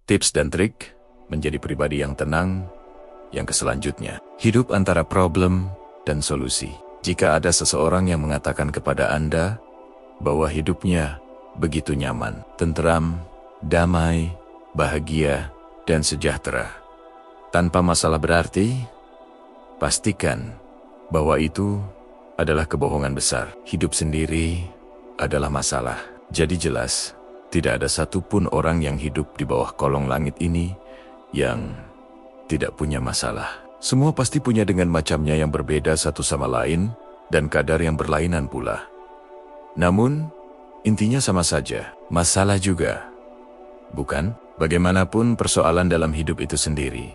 Tips dan trik menjadi pribadi yang tenang. Yang selanjutnya, hidup antara problem dan solusi. Jika ada seseorang yang mengatakan kepada Anda bahwa hidupnya begitu nyaman, tentram, damai, bahagia, dan sejahtera, tanpa masalah berarti, pastikan bahwa itu adalah kebohongan besar. Hidup sendiri adalah masalah. Jadi jelas, tidak ada satupun orang yang hidup di bawah kolong langit ini yang tidak punya masalah. Semua pasti punya dengan macamnya yang berbeda satu sama lain dan kadar yang berlainan pula. Namun, intinya sama saja, masalah juga. Bukan? Bagaimanapun persoalan dalam hidup itu sendiri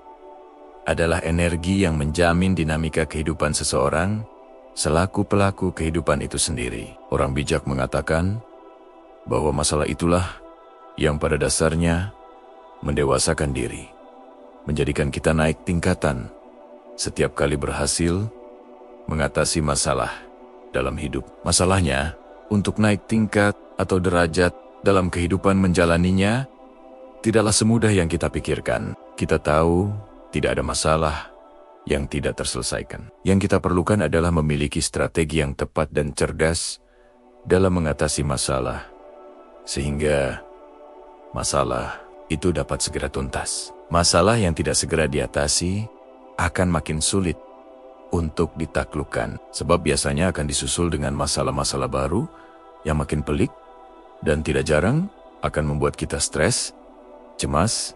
adalah energi yang menjamin dinamika kehidupan seseorang selaku pelaku kehidupan itu sendiri. Orang bijak mengatakan bahwa masalah itulah yang pada dasarnya mendewasakan diri, menjadikan kita naik tingkatan setiap kali berhasil mengatasi masalah dalam hidup. Masalahnya, untuk naik tingkat atau derajat dalam kehidupan menjalaninya, tidaklah semudah yang kita pikirkan. Kita tahu tidak ada masalah yang tidak terselesaikan. Yang kita perlukan adalah memiliki strategi yang tepat dan cerdas dalam mengatasi masalah, sehingga masalah itu dapat segera tuntas. Masalah yang tidak segera diatasi akan makin sulit untuk ditaklukkan, sebab biasanya akan disusul dengan masalah-masalah baru yang makin pelik dan tidak jarang akan membuat kita stres, cemas,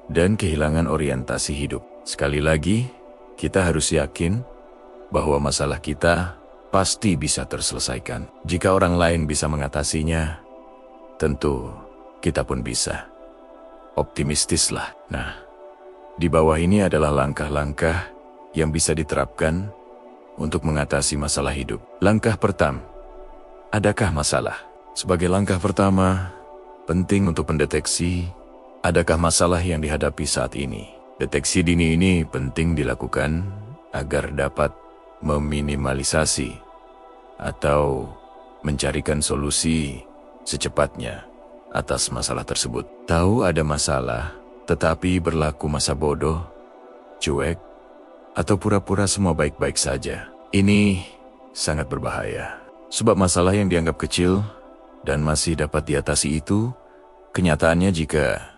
dan kehilangan orientasi hidup. Sekali lagi, kita harus yakin bahwa masalah kita pasti bisa terselesaikan. Jika orang lain bisa mengatasinya, tentu kita pun bisa. Optimistislah. Nah, di bawah ini adalah langkah-langkah yang bisa diterapkan untuk mengatasi masalah hidup. Langkah pertama, adakah masalah? Sebagai langkah pertama, penting untuk mendeteksi adakah masalah yang dihadapi saat ini. Deteksi dini ini penting dilakukan agar dapat meminimalisasi atau mencarikan solusi secepatnya atas masalah tersebut. Tahu ada masalah, tetapi berlaku masa bodoh, cuek, atau pura-pura semua baik-baik saja. Ini sangat berbahaya. Sebab masalah yang dianggap kecil dan masih dapat diatasi itu, kenyataannya jika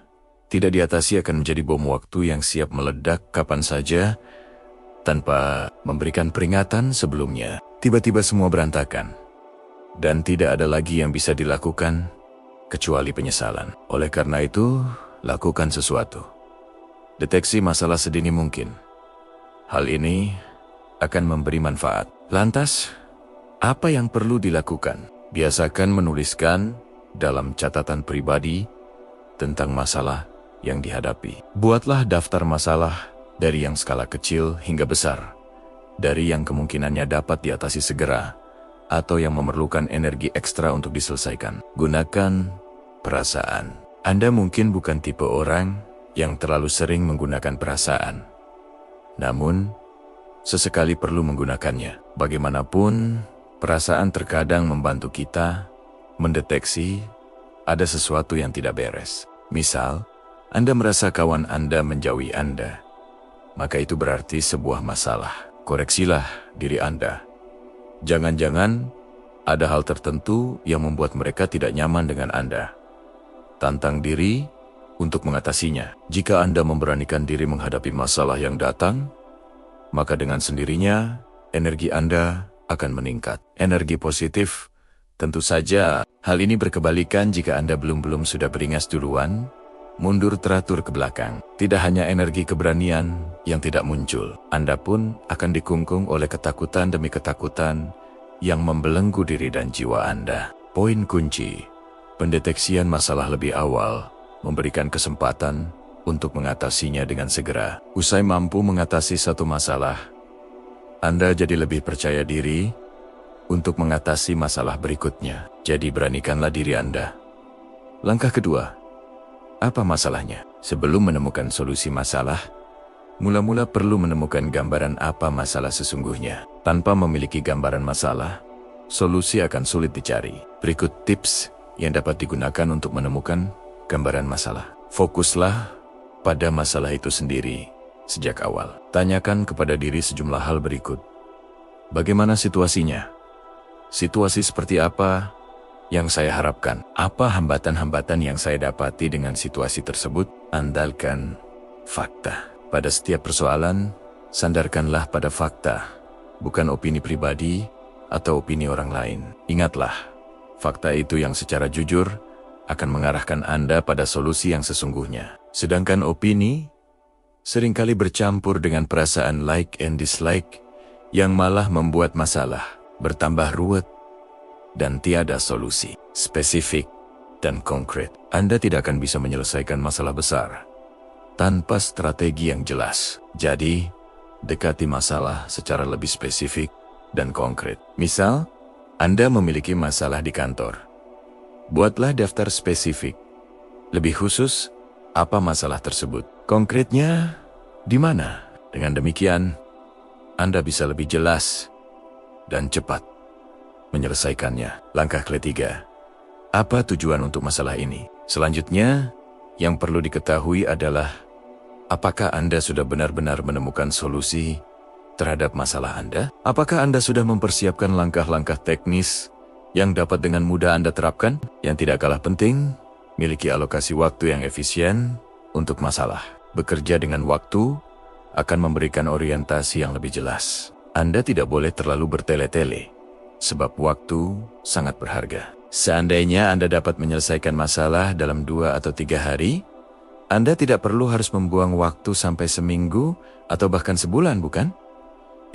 tidak diatasi akan menjadi bom waktu yang siap meledak kapan saja tanpa memberikan peringatan sebelumnya. Tiba-tiba semua berantakan dan tidak ada lagi yang bisa dilakukan kecuali penyesalan. Oleh karena itu, lakukan sesuatu. Deteksi masalah sedini mungkin. Hal ini akan memberi manfaat. Lantas, apa yang perlu dilakukan? Biasakan menuliskan dalam catatan pribadi tentang masalah yang dihadapi. Buatlah daftar masalah dari yang skala kecil hingga besar, dari yang kemungkinannya dapat diatasi segera, atau yang memerlukan energi ekstra untuk diselesaikan. Gunakan perasaan. Anda mungkin bukan tipe orang yang terlalu sering menggunakan perasaan. Namun, sesekali perlu menggunakannya. Bagaimanapun, perasaan terkadang membantu kita mendeteksi ada sesuatu yang tidak beres. Misal, Anda merasa kawan Anda menjauhi Anda, maka itu berarti sebuah masalah. Koreksilah diri Anda. Jangan-jangan ada hal tertentu yang membuat mereka tidak nyaman dengan Anda. Tantang diri untuk mengatasinya. Jika Anda memberanikan diri menghadapi masalah yang datang, maka dengan sendirinya energi Anda akan meningkat. Energi positif, tentu saja hal ini berkebalikan jika Anda belum sudah beringas duluan, mundur teratur ke belakang. Tidak hanya energi keberanian yang tidak muncul, Anda pun akan dikungkung oleh ketakutan demi ketakutan yang membelenggu diri dan jiwa Anda. Poin kunci, pendeteksian masalah lebih awal memberikan kesempatan untuk mengatasinya dengan segera. Usai mampu mengatasi satu masalah, Anda jadi lebih percaya diri untuk mengatasi masalah berikutnya. Jadi beranikanlah diri Anda. Langkah kedua, apa masalahnya? Sebelum menemukan solusi masalah, mula-mula perlu menemukan gambaran apa masalah sesungguhnya. Tanpa memiliki gambaran masalah, solusi akan sulit dicari. Berikut tips yang dapat digunakan untuk menemukan gambaran masalah. Fokuslah pada masalah itu sendiri sejak awal. Tanyakan kepada diri sejumlah hal berikut. Bagaimana situasinya? Situasi seperti apa yang saya harapkan? Apa hambatan-hambatan yang saya dapati dengan situasi tersebut? Andalkan fakta. Pada setiap persoalan, sandarkanlah pada fakta, bukan opini pribadi atau opini orang lain. Ingatlah, fakta itu yang secara jujur akan mengarahkan Anda pada solusi yang sesungguhnya. Sedangkan opini seringkali bercampur dengan perasaan like and dislike yang malah membuat masalah bertambah ruwet dan tiada solusi spesifik dan konkret. Anda tidak akan bisa menyelesaikan masalah besar tanpa strategi yang jelas. Jadi, dekati masalah secara lebih spesifik dan konkret. Misal, Anda memiliki masalah di kantor. Buatlah daftar spesifik. Lebih khusus, apa masalah tersebut? Konkretnya, di mana? Dengan demikian, Anda bisa lebih jelas dan cepat menyelesaikannya. Langkah ketiga, apa tujuan untuk masalah ini? Selanjutnya, yang perlu diketahui adalah apakah Anda sudah benar-benar menemukan solusi terhadap masalah Anda? Apakah Anda sudah mempersiapkan langkah-langkah teknis yang dapat dengan mudah Anda terapkan? Yang tidak kalah penting, miliki alokasi waktu yang efisien untuk masalah. Bekerja dengan waktu akan memberikan orientasi yang lebih jelas. Anda tidak boleh terlalu bertele-tele, sebab waktu sangat berharga. Seandainya Anda dapat menyelesaikan masalah dalam 2 atau 3 hari, Anda tidak perlu harus membuang waktu sampai seminggu atau bahkan sebulan, bukan?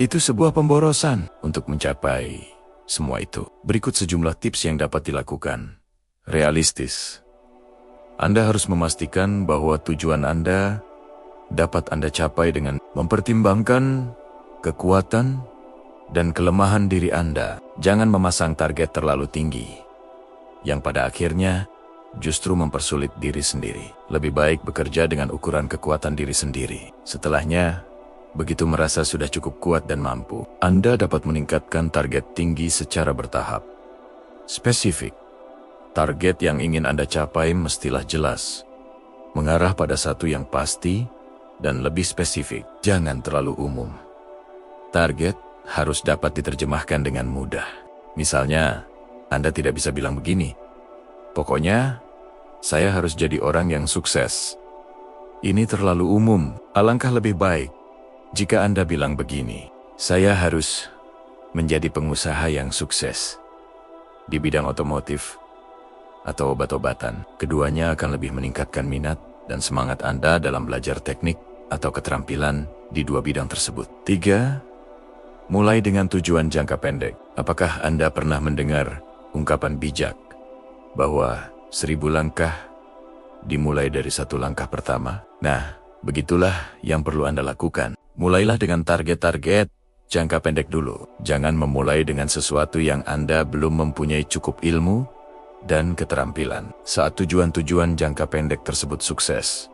Itu sebuah pemborosan untuk mencapai semua itu. Berikut sejumlah tips yang dapat dilakukan. Realistis. Anda harus memastikan bahwa tujuan Anda dapat Anda capai dengan mempertimbangkan kekuatan dan kelemahan diri Anda. Jangan memasang target terlalu tinggi, yang pada akhirnya justru mempersulit diri sendiri. Lebih baik bekerja dengan ukuran kekuatan diri sendiri. Setelahnya, begitu merasa sudah cukup kuat dan mampu, Anda dapat meningkatkan target tinggi secara bertahap. Spesifik. Target yang ingin Anda capai mestilah jelas, mengarah pada satu yang pasti dan lebih spesifik. Jangan terlalu umum. Target harus dapat diterjemahkan dengan mudah. Misalnya, Anda tidak bisa bilang begini, pokoknya, saya harus jadi orang yang sukses. Ini terlalu umum. Alangkah lebih baik jika Anda bilang begini, saya harus menjadi pengusaha yang sukses di bidang otomotif atau obat-obatan. Keduanya akan lebih meningkatkan minat dan semangat Anda dalam belajar teknik atau keterampilan di 2 bidang tersebut. 3. Mulai dengan tujuan jangka pendek. Apakah Anda pernah mendengar ungkapan bijak bahwa 1000 langkah dimulai dari 1 langkah pertama? Nah, begitulah yang perlu Anda lakukan. Mulailah dengan target-target jangka pendek dulu. Jangan memulai dengan sesuatu yang Anda belum mempunyai cukup ilmu dan keterampilan. Saat tujuan-tujuan jangka pendek tersebut sukses,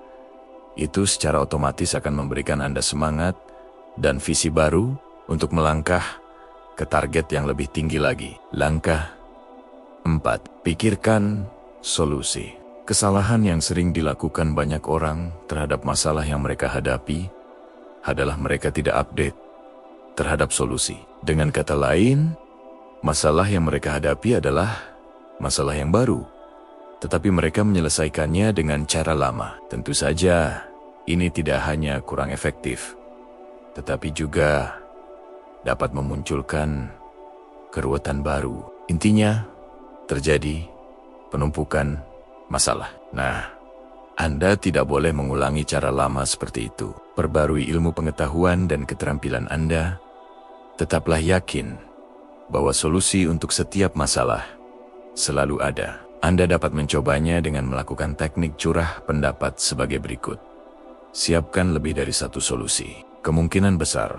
itu secara otomatis akan memberikan Anda semangat dan visi baru untuk melangkah ke target yang lebih tinggi lagi. Langkah 4. Pikirkan solusi. Kesalahan yang sering dilakukan banyak orang terhadap masalah yang mereka hadapi adalah mereka tidak update terhadap solusi. Dengan kata lain, masalah yang mereka hadapi adalah masalah yang baru, tetapi mereka menyelesaikannya dengan cara lama. Tentu saja, ini tidak hanya kurang efektif, tetapi juga dapat memunculkan keruwetan baru. Intinya, terjadi penumpukan masalah. Nah, Anda tidak boleh mengulangi cara lama seperti itu. Perbarui ilmu pengetahuan dan keterampilan Anda. Tetaplah yakin bahwa solusi untuk setiap masalah selalu ada. Anda dapat mencobanya dengan melakukan teknik curah pendapat sebagai berikut. Siapkan lebih dari 1 solusi. Kemungkinan besar,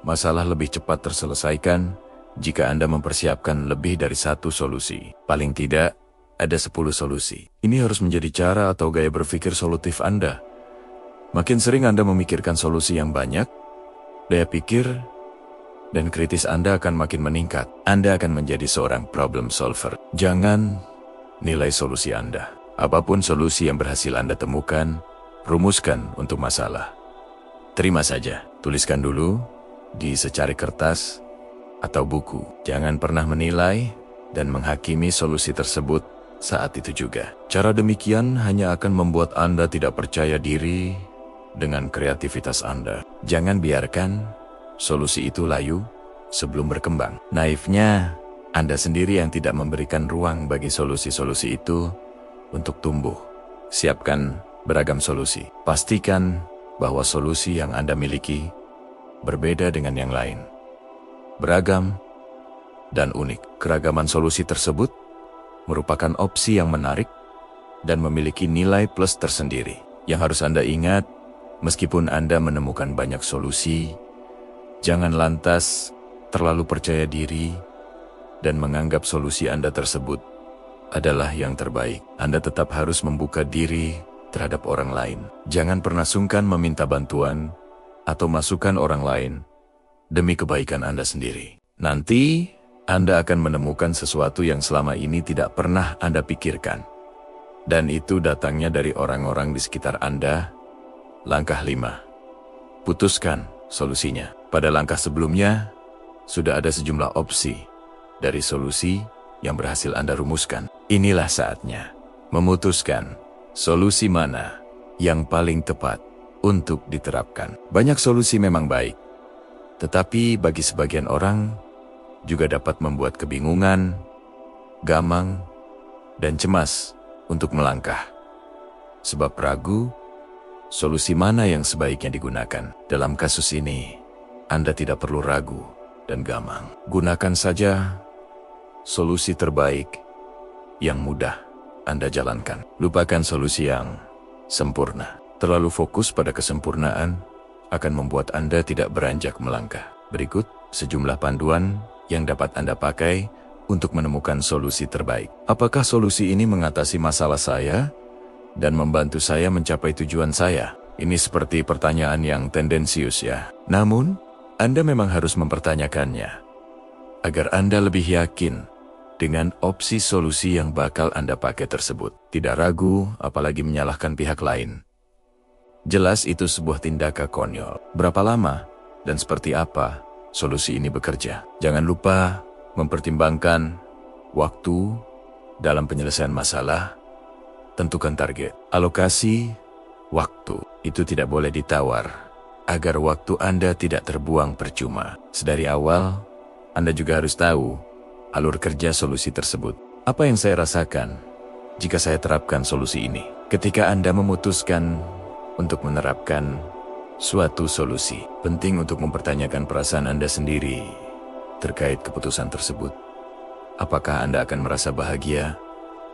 masalah lebih cepat terselesaikan jika Anda mempersiapkan lebih dari 1 solusi. Paling tidak, ada 10 solusi. Ini harus menjadi cara atau gaya berpikir solutif Anda. Makin sering Anda memikirkan solusi yang banyak, daya pikir dan kritis Anda akan makin meningkat. Anda akan menjadi seorang problem solver. Jangan nilai solusi Anda. Apapun solusi yang berhasil Anda temukan, rumuskan untuk masalah. Terima saja, tuliskan dulu di secari kertas atau buku. Jangan pernah menilai dan menghakimi solusi tersebut saat itu juga. Cara demikian hanya akan membuat Anda tidak percaya diri dengan kreativitas Anda. Jangan biarkan solusi itu layu sebelum berkembang. Naifnya, Anda sendiri yang tidak memberikan ruang bagi solusi-solusi itu untuk tumbuh. Siapkan beragam solusi. Pastikan bahwa solusi yang Anda miliki berbeda dengan yang lain. Beragam dan unik. Keragaman solusi tersebut merupakan opsi yang menarik dan memiliki nilai plus tersendiri. Yang harus Anda ingat, meskipun Anda menemukan banyak solusi, jangan lantas terlalu percaya diri dan menganggap solusi Anda tersebut adalah yang terbaik. Anda tetap harus membuka diri terhadap orang lain. Jangan pernah sungkan meminta bantuan atau masukan orang lain demi kebaikan Anda sendiri. Nanti Anda akan menemukan sesuatu yang selama ini tidak pernah Anda pikirkan. Dan itu datangnya dari orang-orang di sekitar Anda. Langkah 5. Putuskan solusinya. Pada langkah sebelumnya, sudah ada sejumlah opsi dari solusi yang berhasil Anda rumuskan. Inilah saatnya memutuskan solusi mana yang paling tepat untuk diterapkan. Banyak solusi memang baik, tetapi bagi sebagian orang juga dapat membuat kebingungan, gamang, dan cemas untuk melangkah. Sebab ragu solusi mana yang sebaiknya digunakan. Dalam kasus ini, Anda tidak perlu ragu dan gamang. Gunakan saja solusi terbaik yang mudah Anda jalankan. Lupakan solusi yang sempurna. Terlalu fokus pada kesempurnaan akan membuat Anda tidak beranjak melangkah. Berikut sejumlah panduan yang dapat Anda pakai untuk menemukan solusi terbaik. Apakah solusi ini mengatasi masalah saya dan membantu saya mencapai tujuan saya? Ini seperti pertanyaan yang tendensius ya. Namun, Anda memang harus mempertanyakannya agar Anda lebih yakin dengan opsi solusi yang bakal Anda pakai tersebut. Tidak ragu, apalagi menyalahkan pihak lain. Jelas itu sebuah tindakan konyol. Berapa lama dan seperti apa solusi ini bekerja? Jangan lupa mempertimbangkan waktu dalam penyelesaian masalah. Tentukan target. Alokasi waktu itu tidak boleh ditawar agar waktu Anda tidak terbuang percuma. Sedari awal, Anda juga harus tahu alur kerja solusi tersebut. Apa yang saya rasakan jika saya terapkan solusi ini? Ketika Anda memutuskan untuk menerapkan suatu solusi, penting untuk mempertanyakan perasaan Anda sendiri terkait keputusan tersebut. Apakah Anda akan merasa bahagia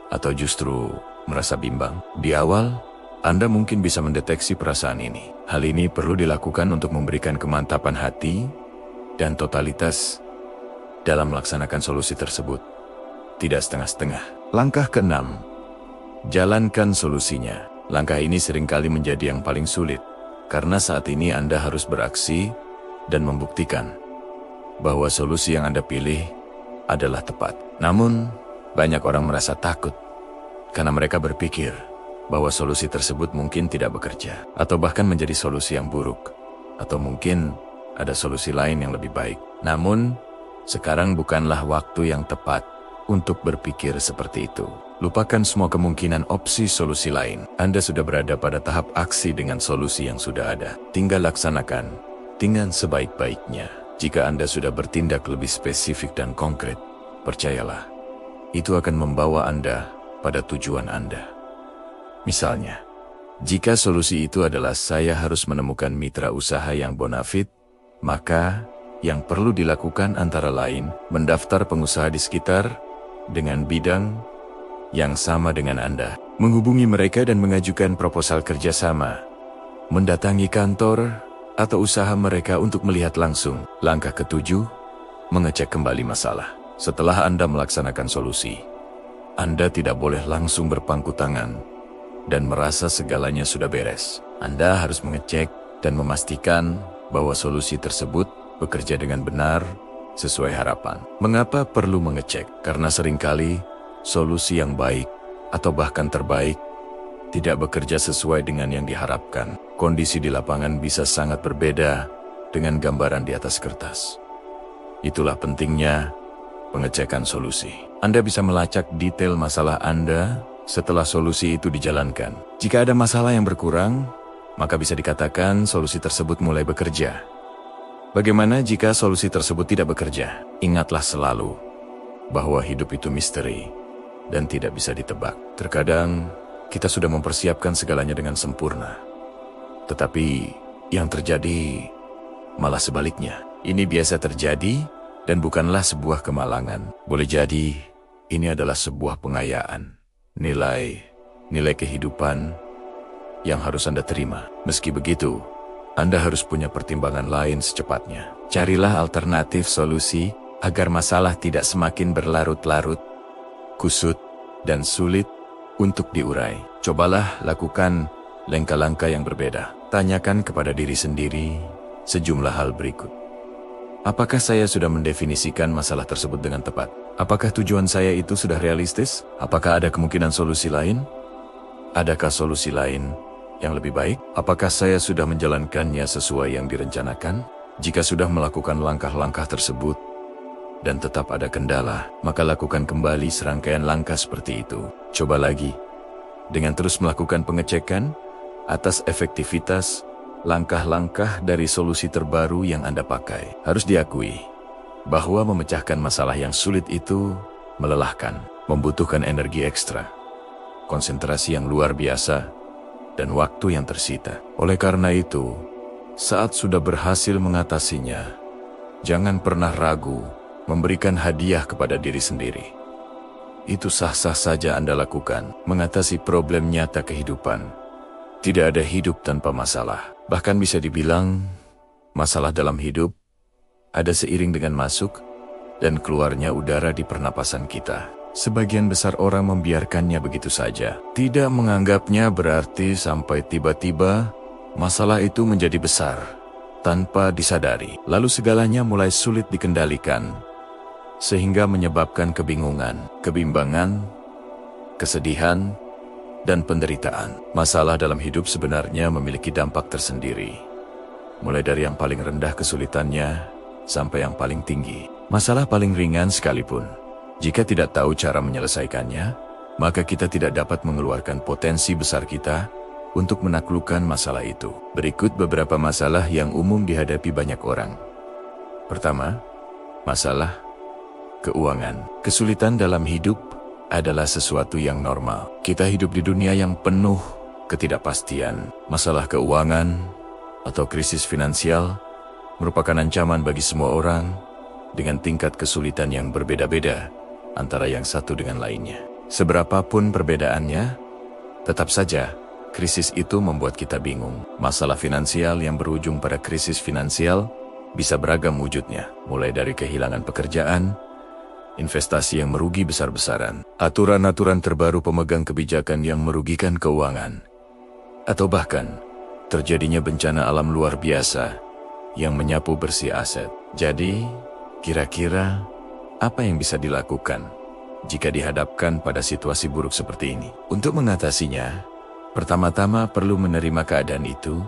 atau justru merasa bimbang? Di awal, Anda mungkin bisa mendeteksi perasaan ini. Hal ini perlu dilakukan untuk memberikan kemantapan hati dan totalitas dalam melaksanakan solusi tersebut. Tidak setengah-setengah. Langkah ke-6. Jalankan solusinya. Langkah ini seringkali menjadi yang paling sulit, karena saat ini Anda harus beraksi dan membuktikan bahwa solusi yang Anda pilih adalah tepat. Namun, banyak orang merasa takut karena mereka berpikir bahwa solusi tersebut mungkin tidak bekerja, atau bahkan menjadi solusi yang buruk, atau mungkin ada solusi lain yang lebih baik. Namun, sekarang bukanlah waktu yang tepat untuk berpikir seperti itu. Lupakan semua kemungkinan opsi solusi lain. Anda sudah berada pada tahap aksi dengan solusi yang sudah ada. Tinggal laksanakan dengan sebaik-baiknya. Jika Anda sudah bertindak lebih spesifik dan konkret, percayalah, itu akan membawa Anda pada tujuan Anda. Misalnya, jika solusi itu adalah saya harus menemukan mitra usaha yang bonafit, maka yang perlu dilakukan antara lain mendaftar pengusaha di sekitar dengan bidang yang sama dengan Anda, menghubungi mereka dan mengajukan proposal kerjasama, mendatangi kantor atau usaha mereka untuk melihat langsung. Langkah ke-7, mengecek kembali masalah. Setelah Anda melaksanakan solusi, Anda tidak boleh langsung berpangku tangan dan merasa segalanya sudah beres. Anda harus mengecek dan memastikan bahwa solusi tersebut bekerja dengan benar sesuai harapan. Mengapa perlu mengecek? Karena seringkali solusi yang baik atau bahkan terbaik tidak bekerja sesuai dengan yang diharapkan. Kondisi di lapangan bisa sangat berbeda dengan gambaran di atas kertas. Itulah pentingnya pengecekan solusi. Anda bisa melacak detail masalah Anda setelah solusi itu dijalankan. Jika ada masalah yang berkurang, maka bisa dikatakan solusi tersebut mulai bekerja. Bagaimana jika solusi tersebut tidak bekerja? Ingatlah selalu bahwa hidup itu misteri dan tidak bisa ditebak. Terkadang kita sudah mempersiapkan segalanya dengan sempurna, tetapi yang terjadi malah sebaliknya. Ini biasa terjadi dan bukanlah sebuah kemalangan. Boleh jadi ini adalah sebuah pengayaan. Nilai kehidupan yang harus Anda terima. Meski begitu, Anda harus punya pertimbangan lain secepatnya. Carilah alternatif solusi agar masalah tidak semakin berlarut-larut, kusut, dan sulit untuk diurai. Cobalah lakukan langkah-langkah yang berbeda. Tanyakan kepada diri sendiri sejumlah hal berikut. Apakah saya sudah mendefinisikan masalah tersebut dengan tepat? Apakah tujuan saya itu sudah realistis? Apakah ada kemungkinan solusi lain? Adakah solusi lain yang lebih baik? Apakah saya sudah menjalankannya sesuai yang direncanakan? Jika sudah melakukan langkah-langkah tersebut dan tetap ada kendala, maka lakukan kembali serangkaian langkah seperti itu. Coba lagi, dengan terus melakukan pengecekan atas efektivitas langkah-langkah dari solusi terbaru yang Anda pakai. Harus diakui bahwa memecahkan masalah yang sulit itu melelahkan, membutuhkan energi ekstra, konsentrasi yang luar biasa, dan waktu yang tersita. Oleh karena itu, saat sudah berhasil mengatasinya, jangan pernah ragu memberikan hadiah kepada diri sendiri. Itu sah-sah saja Anda lakukan. Mengatasi problem nyata kehidupan. Tidak ada hidup tanpa masalah. Bahkan bisa dibilang, masalah dalam hidup ada seiring dengan masuk dan keluarnya udara di pernapasan kita. Sebagian besar orang membiarkannya begitu saja. Tidak menganggapnya berarti sampai tiba-tiba masalah itu menjadi besar tanpa disadari. Lalu segalanya mulai sulit dikendalikan, sehingga menyebabkan kebingungan, kebimbangan, kesedihan, dan penderitaan. Masalah dalam hidup sebenarnya memiliki dampak tersendiri, mulai dari yang paling rendah kesulitannya sampai yang paling tinggi. Masalah paling ringan sekalipun, jika tidak tahu cara menyelesaikannya, maka kita tidak dapat mengeluarkan potensi besar kita untuk menaklukkan masalah itu. Berikut beberapa masalah yang umum dihadapi banyak orang. Pertama, masalah keuangan. Kesulitan dalam hidup adalah sesuatu yang normal. Kita hidup di dunia yang penuh ketidakpastian. Masalah keuangan atau krisis finansial merupakan ancaman bagi semua orang dengan tingkat kesulitan yang berbeda-beda antara yang satu dengan lainnya. Seberapapun perbedaannya, tetap saja krisis itu membuat kita bingung. Masalah finansial yang berujung pada krisis finansial bisa beragam wujudnya, mulai dari kehilangan pekerjaan, investasi yang merugi besar-besaran, aturan-aturan terbaru pemegang kebijakan yang merugikan keuangan, atau bahkan terjadinya bencana alam luar biasa yang menyapu bersih aset. Jadi, kira-kira apa yang bisa dilakukan jika dihadapkan pada situasi buruk seperti ini? Untuk mengatasinya, pertama-tama perlu menerima keadaan itu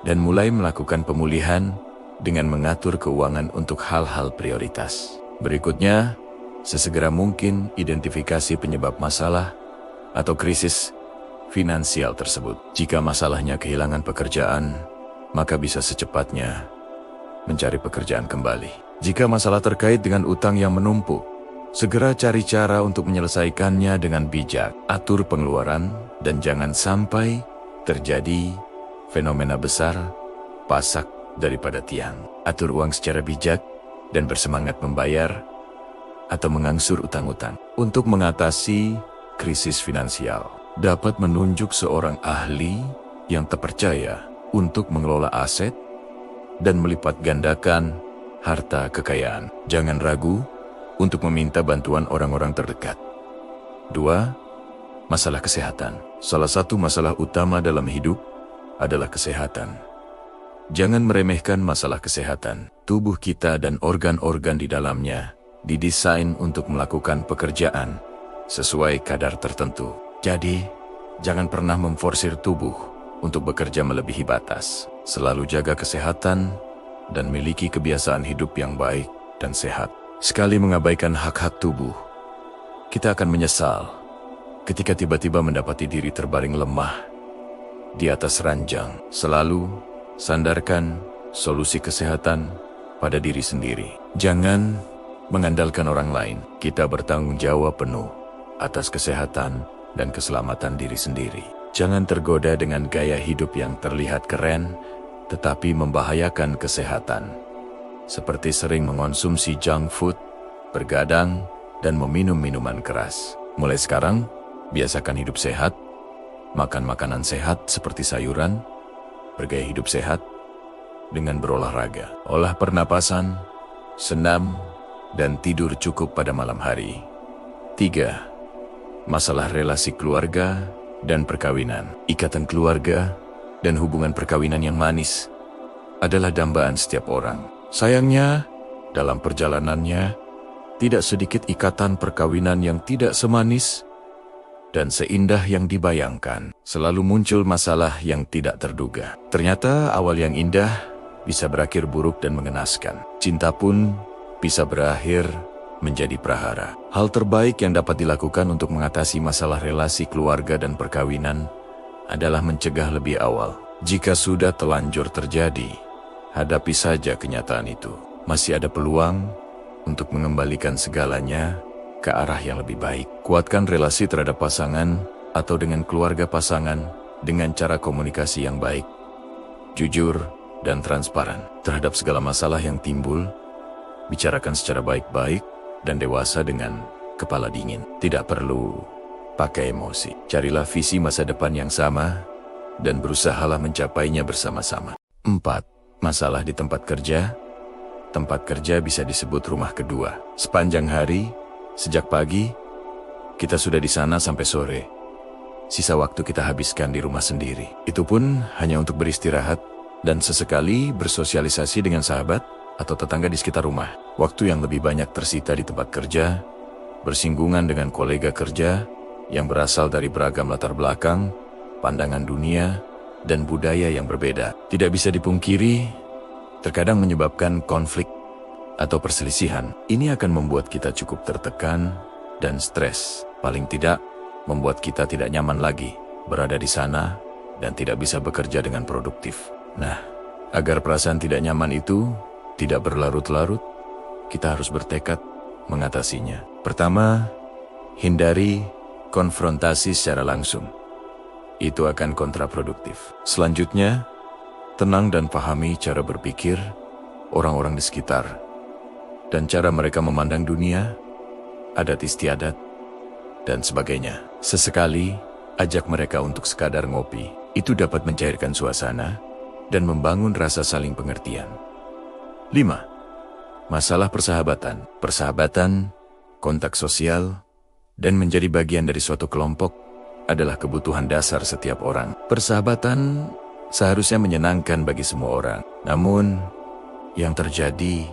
dan mulai melakukan pemulihan dengan mengatur keuangan untuk hal-hal prioritas. Berikutnya, sesegera mungkin identifikasi penyebab masalah atau krisis finansial tersebut. Jika masalahnya kehilangan pekerjaan, maka bisa secepatnya mencari pekerjaan kembali. Jika masalah terkait dengan utang yang menumpuk, segera cari cara untuk menyelesaikannya dengan bijak. Atur pengeluaran dan jangan sampai terjadi fenomena besar pasak daripada tiang. Atur uang secara bijak dan bersemangat membayar atau mengangsur utang-utang. Untuk mengatasi krisis finansial, dapat menunjuk seorang ahli yang terpercaya untuk mengelola aset dan melipat gandakan harta kekayaan. Jangan ragu untuk meminta bantuan orang-orang terdekat. 2. Masalah kesehatan. Salah satu masalah utama dalam hidup adalah kesehatan. Jangan meremehkan masalah kesehatan. Tubuh kita dan organ-organ di dalamnya didesain untuk melakukan pekerjaan sesuai kadar tertentu. Jadi, Jangan pernah memforsir tubuh untuk bekerja melebihi batas. Selalu jaga kesehatan dan miliki kebiasaan hidup yang baik dan sehat. Sekali mengabaikan hak-hak tubuh, kita akan menyesal ketika tiba-tiba mendapati diri terbaring lemah di atas ranjang. Selalu sandarkan solusi kesehatan pada diri sendiri. Jangan mengandalkan orang lain. Kita bertanggung jawab penuh atas kesehatan dan keselamatan diri sendiri. Jangan tergoda dengan gaya hidup yang terlihat keren, tetapi membahayakan kesehatan. Seperti sering mengonsumsi junk food, bergadang, dan meminum minuman keras. Mulai sekarang, biasakan hidup sehat, makan makanan sehat seperti sayuran, bergaya hidup sehat, dengan berolahraga, olah pernapasan, senam, dan tidur cukup pada malam hari. 3. Masalah relasi keluarga dan perkawinan. Ikatan keluarga dan hubungan perkawinan yang manis adalah dambaan setiap orang. Sayangnya, dalam perjalanannya, tidak sedikit ikatan perkawinan yang tidak semanis dan seindah yang dibayangkan. Selalu muncul masalah yang tidak terduga. Ternyata awal yang indah bisa berakhir buruk dan mengenaskan. Cinta pun bisa berakhir menjadi prahara. Hal terbaik yang dapat dilakukan untuk mengatasi masalah relasi keluarga dan perkawinan adalah mencegah lebih awal. Jika sudah telanjur terjadi, hadapi saja kenyataan itu. Masih ada peluang untuk mengembalikan segalanya ke arah yang lebih baik. Kuatkan relasi terhadap pasangan atau dengan keluarga pasangan dengan cara komunikasi yang baik, jujur, dan transparan. Terhadap segala masalah yang timbul, bicarakan secara baik-baik dan dewasa dengan kepala dingin. Tidak perlu pakai emosi. Carilah visi masa depan yang sama dan berusahalah mencapainya bersama-sama. 4. Masalah di tempat kerja. Tempat kerja bisa disebut rumah kedua. Sepanjang hari, sejak pagi, kita sudah di sana sampai sore. Sisa waktu kita habiskan di rumah sendiri. Itu pun hanya untuk beristirahat dan sesekali bersosialisasi dengan sahabat atau tetangga di sekitar rumah. Waktu yang lebih banyak tersita di tempat kerja, bersinggungan dengan kolega kerja yang berasal dari beragam latar belakang, pandangan dunia, dan budaya yang berbeda. Tidak bisa dipungkiri, terkadang menyebabkan konflik atau perselisihan. Ini akan membuat kita cukup tertekan dan stres. Paling tidak, membuat kita tidak nyaman lagi berada di sana dan tidak bisa bekerja dengan produktif. Nah, agar perasaan tidak nyaman itu tidak berlarut-larut, kita harus bertekad mengatasinya. Pertama, hindari konfrontasi secara langsung. Itu akan kontraproduktif. Selanjutnya, tenang dan pahami cara berpikir orang-orang di sekitar dan cara mereka memandang dunia, adat istiadat, dan sebagainya. Sesekali, ajak mereka untuk sekadar ngopi. Itu dapat mencairkan suasana dan membangun rasa saling pengertian. 5. Masalah persahabatan. Persahabatan, kontak sosial, dan menjadi bagian dari suatu kelompok adalah kebutuhan dasar setiap orang. Persahabatan seharusnya menyenangkan bagi semua orang. Namun, yang terjadi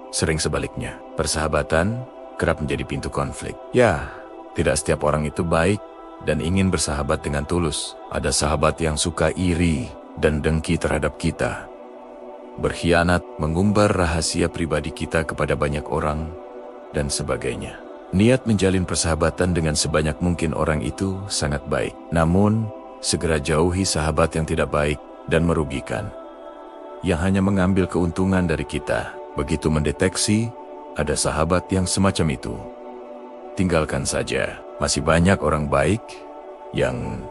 sering sebaliknya. Persahabatan kerap menjadi pintu konflik. Ya, tidak setiap orang itu baik dan ingin bersahabat dengan tulus. Ada sahabat yang suka iri dan dengki terhadap kita, berkhianat, mengumbar rahasia pribadi kita kepada banyak orang, dan sebagainya. Niat menjalin persahabatan dengan sebanyak mungkin orang itu sangat baik. Namun, segera jauhi sahabat yang tidak baik dan merugikan, yang hanya mengambil keuntungan dari kita. Begitu mendeteksi ada sahabat yang semacam itu, tinggalkan saja. Masih banyak orang baik yang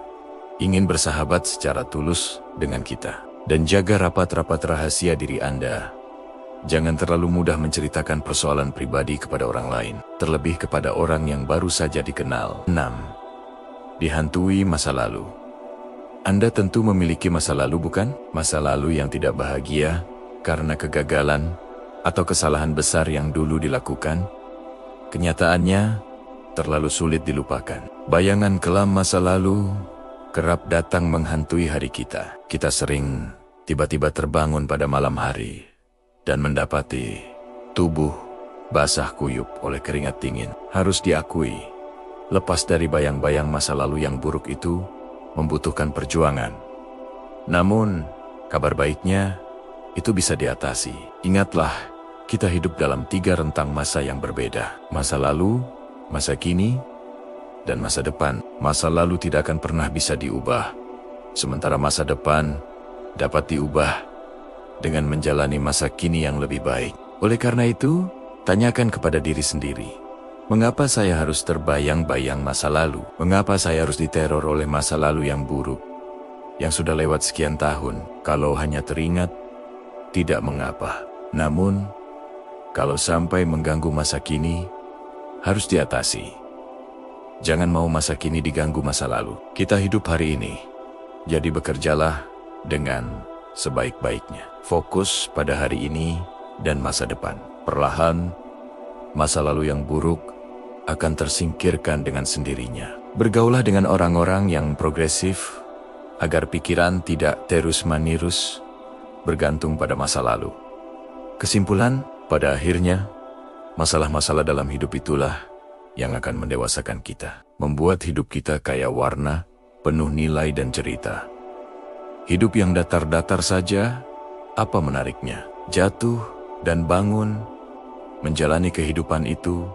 ingin bersahabat secara tulus dengan kita. Dan jaga rapat-rapat rahasia diri Anda. Jangan terlalu mudah menceritakan persoalan pribadi kepada orang lain, terlebih kepada orang yang baru saja dikenal. 6. Dihantui masa lalu. Anda tentu memiliki masa lalu, bukan? Masa lalu yang tidak bahagia karena kegagalan atau kesalahan besar yang dulu dilakukan. Kenyataannya terlalu sulit dilupakan. Bayangan kelam masa lalu kerap datang menghantui hari kita. Kita sering tiba-tiba terbangun pada malam hari dan mendapati tubuh basah kuyup oleh keringat dingin. Harus diakui, lepas dari bayang-bayang masa lalu yang buruk itu, membutuhkan perjuangan. Namun, kabar baiknya, itu bisa diatasi. Ingatlah, kita hidup dalam 3 rentang masa yang berbeda. Masa lalu, masa kini, dan masa depan. Masa lalu tidak akan pernah bisa diubah. Sementara masa depan dapat diubah dengan menjalani masa kini yang lebih baik. Oleh karena itu, tanyakan kepada diri sendiri, mengapa saya harus terbayang-bayang masa lalu? Mengapa saya harus diteror oleh masa lalu yang buruk, yang sudah lewat sekian tahun? Kalau hanya teringat, tidak mengapa. Namun, kalau sampai mengganggu masa kini, harus diatasi. Jangan mau masa kini diganggu masa lalu. Kita hidup hari ini, jadi bekerjalah dengan sebaik-baiknya. Fokus pada hari ini dan masa depan. Perlahan, masa lalu yang buruk akan tersingkirkan dengan sendirinya. Bergaulah dengan orang-orang yang progresif, agar pikiran tidak terus-menerus bergantung pada masa lalu. Kesimpulan, pada akhirnya, masalah-masalah dalam hidup itulah yang akan mendewasakan kita, membuat hidup kita kaya warna, penuh nilai dan cerita. Hidup yang datar-datar saja, apa menariknya? Jatuh dan bangun, menjalani kehidupan itu,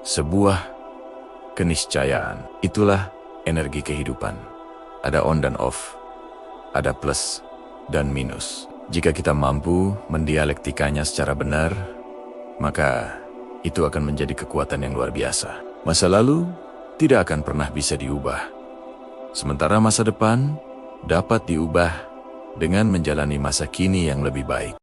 sebuah keniscayaan. Itulah energi kehidupan. Ada on dan off, ada plus dan minus. Jika kita mampu mendialektikanya secara benar, maka itu akan menjadi kekuatan yang luar biasa. Masa lalu tidak akan pernah bisa diubah. Sementara masa depan dapat diubah dengan menjalani masa kini yang lebih baik.